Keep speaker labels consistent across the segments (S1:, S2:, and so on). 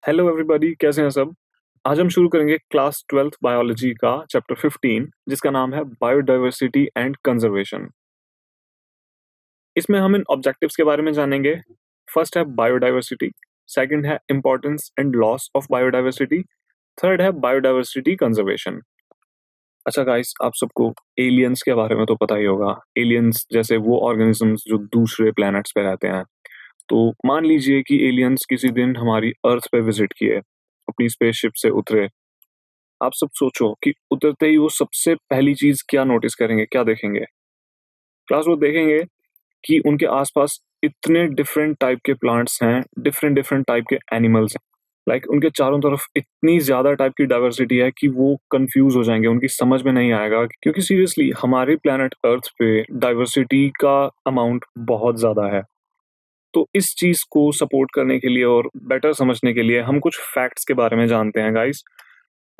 S1: Hello everybody, कैसे हैं सब। आज हम शुरू करेंगे क्लास 12th बायोलॉजी का चैप्टर 15 जिसका नाम है बायोडाइवर्सिटी एंड कंजर्वेशन। इसमें हम इन ऑब्जेक्टिव्स के बारे में जानेंगे। फर्स्ट है बायोडाइवर्सिटी, सेकंड है importance and loss of biodiversity, third है बायोडाइवर्सिटी कंजर्वेशन। अच्छा गाइस, आप सबको एलियंस के बारे में तो पता ही होगा। एलियंस जैसे वो ऑर्गेनिजम्स जो दूसरे प्लैनेट्स पे रहते हैं। तो मान लीजिए कि एलियंस किसी दिन हमारी अर्थ पे विजिट किए, अपनी स्पेसशिप से उतरे। आप सब सोचो कि उतरते ही वो सबसे पहली चीज क्या नोटिस करेंगे, क्या देखेंगे। क्लास वो देखेंगे कि उनके आसपास इतने डिफरेंट टाइप के प्लांट्स हैं, डिफरेंट डिफरेंट टाइप के एनिमल्स हैं। लाइक उनके चारों तरफ इतनी ज्यादा टाइप की डाइवर्सिटी है कि वो कंफ्यूज हो जाएंगे, उनकी समझ में नहीं आएगा। क्योंकि सीरियसली हमारे प्लेनेट अर्थ पे डाइवर्सिटी का अमाउंट बहुत ज्यादा है। तो इस चीज को सपोर्ट करने के लिए और बेटर समझने के लिए हम कुछ फैक्ट्स के बारे में जानते हैं गाइस।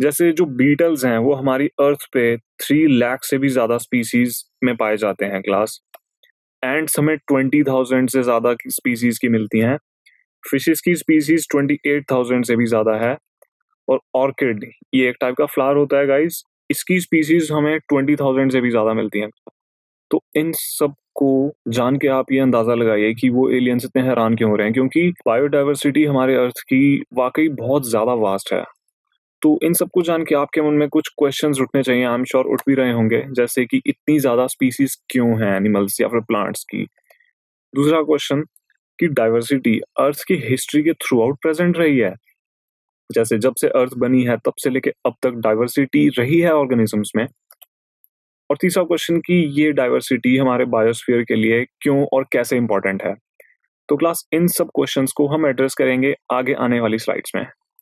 S1: जैसे जो बीटल्स हैं वो हमारी अर्थ पे 3 लाख से भी ज्यादा स्पीसीज में पाए जाते हैं क्लास। एंड्स हमें 20,000 से ज्यादा की स्पीसीज की मिलती हैं। फिशेस की स्पीसीज 28,000 से भी ज्यादा है। और ऑर्किड, ये एक टाइप का फ्लावर होता है गाइस, इसकी स्पीसीज हमें 20,000 से भी ज्यादा मिलती हैं। तो इन सब को जान के आप ये अंदाजा लगाइए कि वो एलियंस इतने हैरान क्यों हो रहे हैं, क्योंकि बायोडाइवर्सिटी हमारे अर्थ की वाकई बहुत ज्यादा वास्ट है। तो इन सबको जान के आपके मन में कुछ क्वेश्चंस उठने चाहिए, आई एम श्योर उठ भी रहे होंगे, जैसे कि इतनी ज्यादा स्पीसीज क्यों हैं एनिमल्स या फिर प्लांट्स की। दूसरा क्वेश्चन कि डाइवर्सिटी अर्थ की हिस्ट्री के थ्रू आउट प्रेजेंट रही है। जैसे जब से अर्थ बनी है तब से लेके अब तक डाइवर्सिटी रही है ऑर्गेनिजम्स में। और तीसरा क्वेश्चन कि ये डाइवर्सिटी हमारे बायोस्फीयर के लिए क्यों और कैसे इंपॉर्टेंट है। तो क्लास इन सब क्वेश्चंस को हम एड्रेस करेंगे आगे आने वाली स्लाइड्स में।